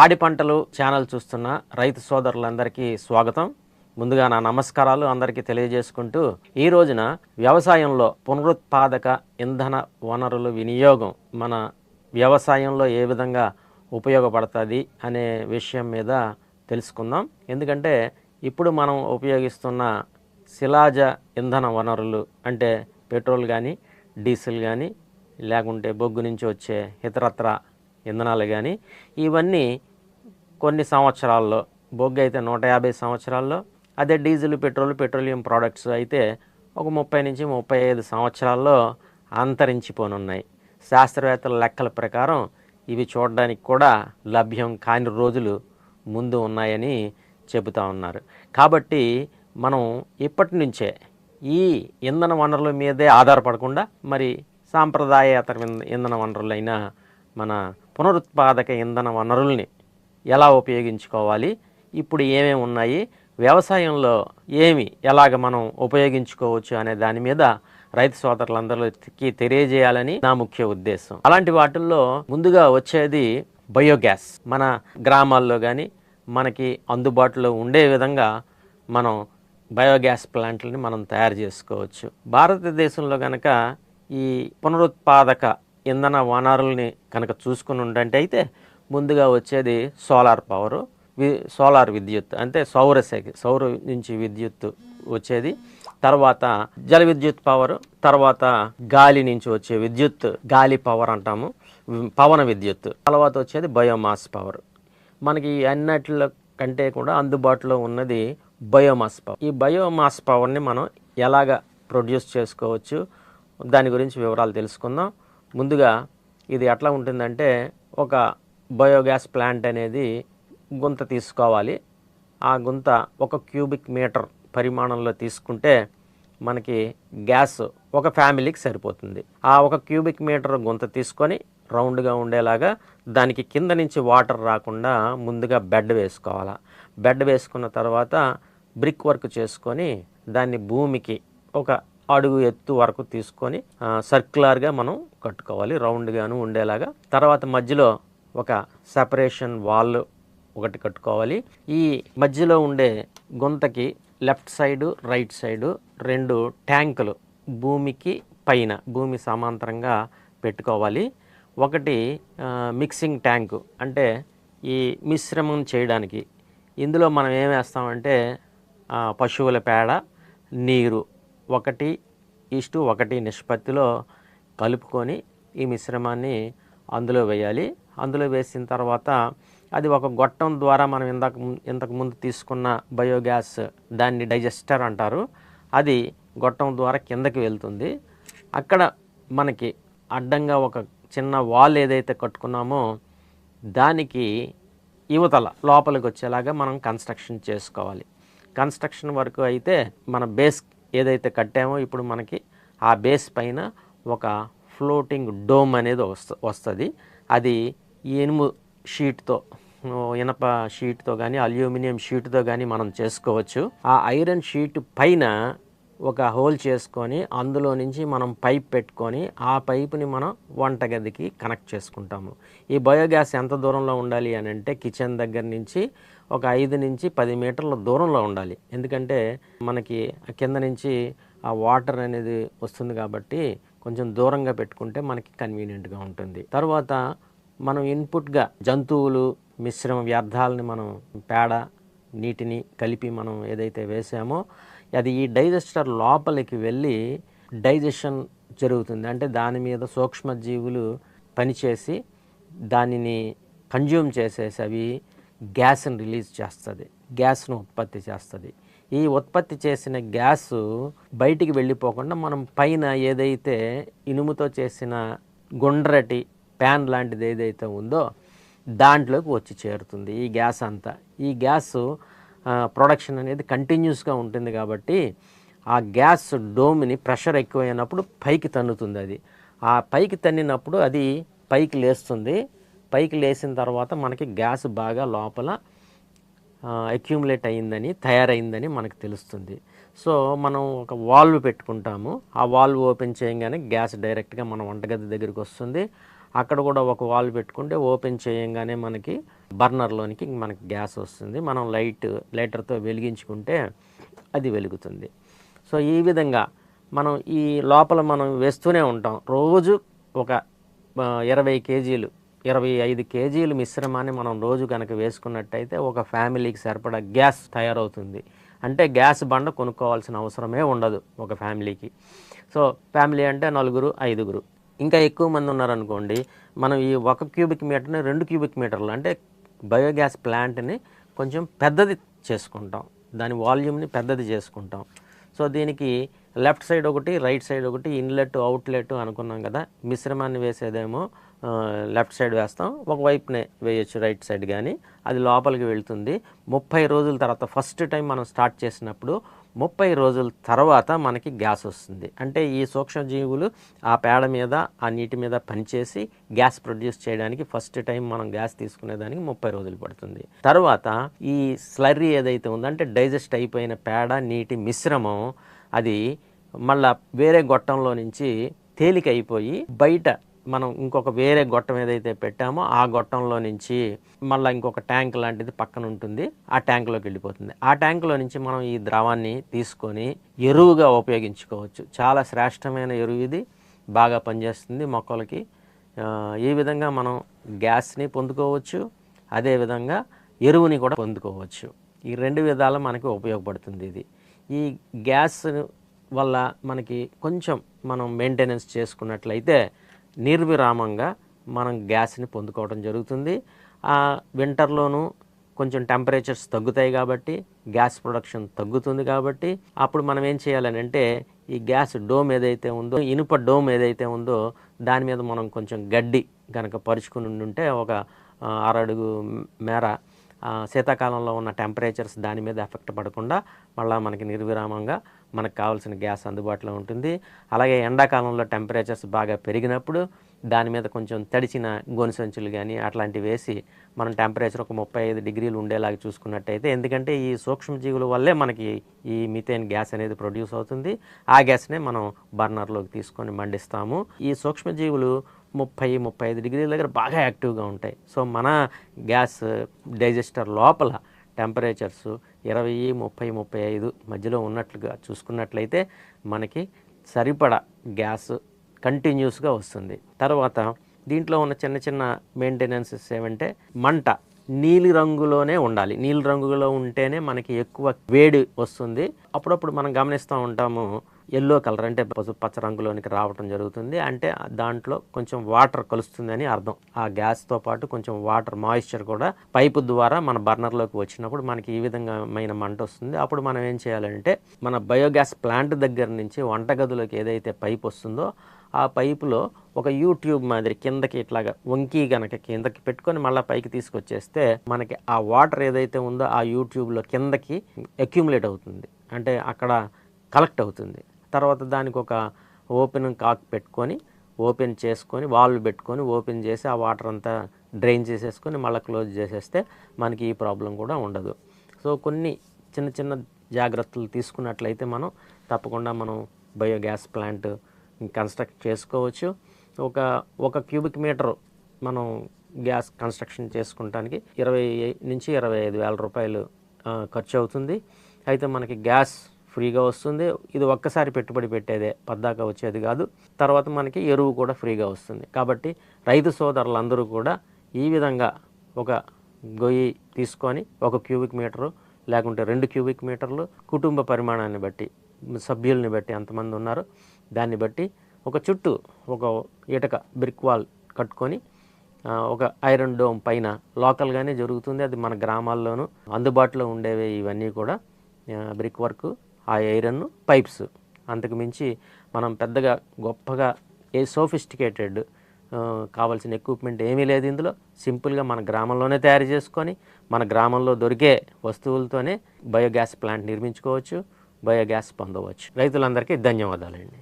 పాడి పంటలు ఛానల్ చూస్తున్న రైతు సోదరులందరికీ స్వాగతం. ముందుగా నా నమస్కారాలు అందరికీ తెలియజేసుకుంటూ ఈ రోజున వ్యవసాయంలో పునరుత్పాదక ఇంధన వనరుల వినియోగం మన వ్యవసాయంలో ఏ విధంగా ఉపయోగపడుతుంది అనే విషయం మీద తెలుసుకుందాం. ఎందుకంటే ఇప్పుడు మనం ఉపయోగిస్తున్న శిలాజ ఇంధన వనరులు అంటే పెట్రోల్ కానీ డీజిల్ కానీ లేకుంటే బొగ్గు నుంచి వచ్చే ఇతరత్ర ఇంధనాలు కానీ ఇవన్నీ కొన్ని సంవత్సరాల్లో, బొగ్గు అయితే 150 సంవత్సరాల్లో, అదే డీజిల్ పెట్రోలియం ప్రోడక్ట్స్ అయితే ఒక 30 నుంచి 35 సంవత్సరాల్లో అంతరించిపోనున్నాయి. శాస్త్రవేత్తల లెక్కల ప్రకారం ఇవి చూడడానికి కూడా లభ్యం కాని రోజులు ముందు ఉన్నాయని చెబుతూ ఉన్నారు. కాబట్టి మనం ఇప్పటి నుంచే ఈ ఇంధన వనరుల మీదే ఆధారపడకుండా మరి సాంప్రదాయేతర ఇంధన వనరులైన మన పునరుత్పాదక ఇంధన వనరుల్ని ఎలా ఉపయోగించుకోవాలి, ఇప్పుడు ఏమేమి ఉన్నాయి, వ్యవసాయంలో ఎలాగ మనం ఉపయోగించుకోవచ్చు అనే దాని మీద రైతు సోదరులందరికీ తెలియజేయాలని నా ముఖ్య ఉద్దేశం. అలాంటి వాటిల్లో ముందుగా వచ్చేది బయోగ్యాస్. మన గ్రామాల్లో కానీ మనకి అందుబాటులో ఉండే విధంగా మనం బయోగ్యాస్ ప్లాంట్లని మనం తయారు చేసుకోవచ్చు. భారతదేశంలో కనుక ఈ పునరుత్పాదక ఇంధన వనరుల్ని కనుక చూసుకుని ఉంటే ముందుగా వచ్చేది సోలార్ విద్యుత్, అంటే సౌర నుంచి విద్యుత్ వచ్చేది. తర్వాత జల విద్యుత్ పవర్, తర్వాత గాలి నుంచి వచ్చే విద్యుత్, గాలి పవర్ అంటాము, పవన విద్యుత్. తర్వాత వచ్చేది బయోమాస్ పవర్. మనకి అన్నిటిలో కంటే కూడా అందుబాటులో ఉన్నది బయోమాస్ పవర్. ఈ బయోమాస్ పవర్ని మనం ఎలాగ ప్రొడ్యూస్ చేసుకోవచ్చు దాని గురించి వివరాలు తెలుసుకుందాం. ముందుగా ఇది ఎట్లా ఉంటుందంటే, ఒక బయోగ్యాస్ ప్లాంట్ అనేది గుంత తీసుకోవాలి. ఆ గుంత 1 క్యూబిక్ మీటర్ పరిమాణంలో తీసుకుంటే మనకి గ్యాస్ ఒక ఫ్యామిలీకి సరిపోతుంది. ఆ 1 క్యూబిక్ మీటర్ గుంత తీసుకొని రౌండ్గా ఉండేలాగా దానికి కింద నుంచి వాటర్ రాకుండా ముందుగా బెడ్ వేసుకోవాలి. బెడ్ వేసుకున్న తర్వాత బ్రిక్ వర్క్ చేసుకొని దాన్ని భూమికి ఒక అడుగు ఎత్తు వరకు తీసుకొని సర్క్యులర్గా మనం కట్టుకోవాలి, రౌండ్గాను ఉండేలాగా. తర్వాత మధ్యలో ఒక సెపరేషన్ వాల్ ఒకటి కట్టుకోవాలి. ఈ మధ్యలో ఉండే గుంతకి లెఫ్ట్ సైడు రైట్ సైడు 2 ట్యాంకులు భూమికి పైన, భూమి సమాంతరంగా పెట్టుకోవాలి. ఒకటి మిక్సింగ్ ట్యాంకు, అంటే ఈ మిశ్రమం చేయడానికి. ఇందులో మనం ఏం వేస్తామంటే పశువుల పేడ, నీరు 1:1 నిష్పత్తిలో కలుపుకొని ఈ మిశ్రమాన్ని అందులో వేయాలి. అందులో వేసిన తర్వాత అది ఒక గొట్టం ద్వారా మనం ఇంతకు ముందు తీసుకున్న బయోగ్యాస్, దాన్ని డైజెస్టర్ అంటారు, అది గొట్టం ద్వారా కిందకి వెళ్తుంది. అక్కడ మనకి అడ్డంగా ఒక చిన్న వాల్ ఏదైతే కట్టుకున్నామో దానికి యువతల లోపలికి వచ్చేలాగా మనం కన్స్ట్రక్షన్ చేసుకోవాలి. కన్స్ట్రక్షన్ వరకు అయితే మన బేస్ ఏదైతే కట్టామో ఇప్పుడు మనకి ఆ బేస్ పైన ఒక ఫ్లోటింగ్ డోమ్ అనేది వస్తుంది. అది ఇనప షీట్తో కానీ అల్యూమినియం షీట్తో కానీ మనం చేసుకోవచ్చు. ఆ ఐరన్ షీట్ పైన ఒక హోల్ చేసుకొని అందులో నుంచి మనం పైప్ పెట్టుకొని ఆ పైపుని మనం వంటగదికి కనెక్ట్ చేసుకుంటాము. ఈ బయోగ్యాస్ ఎంత దూరంలో ఉండాలి అని అంటే కిచెన్ దగ్గర నుంచి ఒక 5 నుంచి 10 మీటర్ల దూరంలో ఉండాలి. ఎందుకంటే మనకి కింద నుంచి ఆ వాటర్ అనేది వస్తుంది కాబట్టి కొంచెం దూరంగా పెట్టుకుంటే మనకి కన్వీనియంట్గా ఉంటుంది. తర్వాత మనం ఇన్పుట్గా జంతువులు మిశ్రమ వ్యర్థాలని మనం పేడ, నీటిని కలిపి మనం ఏదైతే వేసామో అది ఈ డైజెస్టర్ లోపలికి వెళ్ళి డైజెషన్ జరుగుతుంది. అంటే దాని మీద సూక్ష్మజీవులు పనిచేసి దానిని కన్జ్యూమ్ చేసేసి అవి గ్యాస్ని రిలీజ్ చేస్తుంది, గ్యాస్ను ఉత్పత్తి చేస్తుంది. ఈ ఉత్పత్తి చేసిన గ్యాసు బయటికి వెళ్ళిపోకుండా మనం పైన ఏదైతే ఇనుముతో చేసిన గుండ్రటి ప్యాన్ లాంటిది ఏదైతే ఉందో దాంట్లోకి వచ్చి చేరుతుంది ఈ గ్యాస్ అంతా. ఈ గ్యాసు ప్రొడక్షన్ అనేది కంటిన్యూస్గా ఉంటుంది కాబట్టి ఆ గ్యాస్ డోమ్ని ప్రెషర్ ఎక్కువైనప్పుడు పైకి తన్నుతుంది. అది ఆ పైకి తన్నినప్పుడు అది పైకి లేస్తుంది. పైకి లేసిన తర్వాత మనకి గ్యాస్ బాగా లోపల అక్యూములేట్ అయిందని, తయారైందని మనకు తెలుస్తుంది. సో మనం ఒక వాల్వ్ పెట్టుకుంటాము. ఆ వాల్వ్ ఓపెన్ చేయగానే గ్యాస్ డైరెక్ట్గా మన వంటగది దగ్గరికి వస్తుంది. అక్కడ కూడా ఒక వాల్వ్ పెట్టుకుంటే ఓపెన్ చేయంగానే మనకి బర్నర్లోనికి మనకి గ్యాస్ వస్తుంది. మనం లైటర్తో వెలిగించుకుంటే అది వెలుగుతుంది. సో ఈ విధంగా మనం ఈ లోపల మనం వేస్తూనే ఉంటాం. రోజు ఒక 20 కేజీలు 25 కేజీలు మిశ్రమాన్ని మనం రోజు కనుక వేసుకున్నట్టయితే ఒక ఫ్యామిలీకి సరిపడా గ్యాస్ తయారవుతుంది. అంటే గ్యాస్ బండ కొనుక్కోవాల్సిన అవసరమే ఉండదు ఒక ఫ్యామిలీకి. సో ఫ్యామిలీ అంటే 4, 5. ఇంకా ఎక్కువ మంది ఉన్నారనుకోండి, మనం ఈ 1 క్యూబిక్ మీటర్ని 2 క్యూబిక్ మీటర్లు అంటే బయోగ్యాస్ ప్లాంట్ని కొంచెం పెద్దది చేసుకుంటాం, దాని వాల్యూమ్ని పెద్దది చేసుకుంటాం. సో దీనికి లెఫ్ట్ సైడ్ ఒకటి, రైట్ సైడ్ ఒకటి, ఇన్లెట్ అవుట్లెట్ అనుకున్నాం కదా. మిశ్రమాన్ని వేసేదేమో లెఫ్ట్ సైడ్ వేస్తాం, ఒకవైపునే వేయచ్చు రైట్ సైడ్, కానీ అది లోపలికి వెళ్తుంది. 30 రోజుల తర్వాత ఫస్ట్ టైం మనం స్టార్ట్ చేసినప్పుడు 30 రోజుల తర్వాత మనకి గ్యాస్ వస్తుంది. అంటే ఈ సూక్ష్మజీవులు ఆ పేడ మీద ఆ నీటి మీద పనిచేసి గ్యాస్ ప్రొడ్యూస్ చేయడానికి ఫస్ట్ టైం మనం గ్యాస్ తీసుకునేదానికి 30 రోజులు పడుతుంది. తర్వాత ఈ స్లర్రీ ఏదైతే ఉందో అంటే డైజెస్ట్ అయిపోయిన పేడ నీటి మిశ్రమం అది మళ్ళా వేరే గొట్టంలో నుంచి తేలికైపోయి బయట మనం ఇంకొక వేరే గొట్టం ఏదైతే పెట్టామో ఆ గొట్టంలో నుంచి మళ్ళీ ఇంకొక ట్యాంక్ లాంటిది పక్కన ఉంటుంది, ఆ ట్యాంక్లోకి వెళ్ళిపోతుంది. ఆ ట్యాంక్లో నుంచి మనం ఈ ద్రవాన్ని తీసుకొని ఎరువుగా ఉపయోగించుకోవచ్చు. చాలా శ్రేష్టమైన ఎరువు ఇది, బాగా పనిచేస్తుంది మొక్కలకి. ఈ విధంగా మనం గ్యాస్ని పొందుకోవచ్చు, అదేవిధంగా ఎరువుని కూడా పొందుకోవచ్చు. ఈ 2 విధాలు మనకి ఉపయోగపడుతుంది ఇది. ఈ గ్యాస్ వల్ల మనకి కొంచెం మనం మెయింటెనెన్స్ చేసుకున్నట్లయితే నిర్విరామంగా మనం గ్యాస్ని పొందుకోవడం జరుగుతుంది. వింటర్లోనూ కొంచెం టెంపరేచర్స్ తగ్గుతాయి కాబట్టి గ్యాస్ ప్రొడక్షన్ తగ్గుతుంది. కాబట్టి అప్పుడు మనం ఏం చేయాలని అంటే ఈ గ్యాస్ డోమ్ ఏదైతే ఉందో, ఇనుప డోమ్ ఏదైతే ఉందో దాని మీద మనం కొంచెం గడ్డి కనుక పరుచుకుని ఉంటే ఒక 6 అడుగు మేర శీతాకాలంలో ఉన్న టెంపరేచర్స్ దాని మీద ఎఫెక్ట్ పడకుండా మళ్ళీ మనకి నిర్విరామంగా మనకు కావాల్సిన గ్యాస్ అందుబాటులో ఉంటుంది. అలాగే ఎండాకాలంలో టెంపరేచర్స్ బాగా పెరిగినప్పుడు దాని మీద కొంచెం తడిచిన గోను సంచులు కానీ అట్లాంటివి వేసి మనం టెంపరేచర్ ఒక 35 డిగ్రీలు ఉండేలాగా చూసుకున్నట్టయితే, ఎందుకంటే ఈ సూక్ష్మజీవుల వల్లే మనకి ఈ మిథేన్ గ్యాస్ అనేది ప్రొడ్యూస్ అవుతుంది. ఆ గ్యాస్నే మనం బర్నర్లోకి తీసుకొని మండిస్తాము. ఈ సూక్ష్మజీవులు 30-35 డిగ్రీల దగ్గర బాగా యాక్టివ్గా ఉంటాయి. సో మన గ్యాస్ డైజెస్టర్ లోపల టెంపరేచర్స్ 20, 30, 35 మధ్యలో ఉన్నట్లుగా చూసుకున్నట్లయితే మనకి సరిపడా గ్యాస్ కంటిన్యూస్గా వస్తుంది. తర్వాత దీంట్లో ఉన్న చిన్న చిన్న మెయింటెనెన్సెస్ ఏమంటే, మంట నీలి రంగులోనే ఉండాలి. నీలి రంగులో ఉంటేనే మనకి ఎక్కువ వేడి వస్తుంది. అప్పుడప్పుడు మనం గమనిస్తూ ఉంటాము ఎల్లో కలర్ అంటే పచ్చ రంగులోనికి రావటం జరుగుతుంది. అంటే దాంట్లో కొంచెం వాటర్ కలుస్తుందని అర్థం. ఆ గ్యాస్తో పాటు కొంచెం వాటర్ మాయిశ్చర్ కూడా పైపు ద్వారా మన బర్నర్లోకి వచ్చినప్పుడు మనకి ఈ విధమైన మంట వస్తుంది. అప్పుడు మనం ఏం చేయాలంటే మన బయోగ్యాస్ ప్లాంట్ దగ్గర నుంచి వంటగదిలోకి ఏదైతే పైప్ వస్తుందో ఆ పైపులో ఒక యూట్యూబ్ మాదిరి కిందకి ఇట్లాగా వంకి గనక కిందకి పెట్టుకొని మళ్ళీ పైకి తీసుకొచ్చేస్తే మనకి ఆ వాటర్ ఏదైతే ఉందో ఆ యూట్యూబ్లో కిందకి అక్యుములేట్ అవుతుంది, అంటే అక్కడ కలెక్ట్ అవుతుంది. తర్వాత దానికి ఒక ఓపెన్ కాక్ పెట్టుకొని ఓపెన్ చేసుకొని వాల్వ్ పెట్టుకొని ఓపెన్ చేసి ఆ వాటర్ అంతా డ్రైన్ చేసేసుకొని మళ్ళీ క్లోజ్ చేసేస్తే మనకి ఈ ప్రాబ్లం కూడా ఉండదు. సో కొన్ని చిన్న చిన్న జాగ్రత్తలు తీసుకున్నట్లయితే మనం తప్పకుండా మనం బయోగ్యాస్ ప్లాంట్ కన్స్ట్రక్ట్ చేసుకోవచ్చు. ఒక క్యూబిక్ మీటర్ మనం గ్యాస్ కన్స్ట్రక్షన్ చేసుకుంటానికి 20,000-25,000 రూపాయలు ఖర్చు అవుతుంది. అయితే మనకి గ్యాస్ ఫ్రీగా వస్తుంది. ఇది ఒక్కసారి పెట్టుబడి పెట్టేదే, పద్దాకా వచ్చేది కాదు. తర్వాత మనకి ఎరువు కూడా ఫ్రీగా వస్తుంది. కాబట్టి రైతు సోదరులందరూ కూడా ఈ విధంగా ఒక గొయ్యి తీసుకొని 1 క్యూబిక్ మీటరు లేకుంటే 2 క్యూబిక్ మీటర్లు కుటుంబ పరిమాణాన్ని బట్టి, సభ్యుల్ని బట్టి ఎంతమంది ఉన్నారో దాన్ని బట్టి ఒక చుట్టూ ఒక ఇటక బ్రిక్ వాల్ కట్టుకొని ఒక ఐరన్ డోమ్ పైన లోకల్గానే జరుగుతుంది. అది మన గ్రామాల్లోనూ అందుబాటులో ఉండేవి ఇవన్నీ కూడా బ్రిక్ వర్క్, ఆ ఐరన్ పైప్స్. అంతకు మించి మనం పెద్దగా గొప్పగా సోఫిస్టికేటెడ్ కావాల్సిన ఎక్విప్మెంట్ ఏమీ లేదు ఇందులో. సింపుల్గా మన గ్రామంలోనే తయారు చేసుకొని మన గ్రామంలో దొరికే వస్తువులతోనే బయోగ్యాస్ ప్లాంట్ నిర్మించుకోవచ్చు, బయోగ్యాస్ పొందవచ్చు. రైతులందరికీ ధన్యవాదాలండి.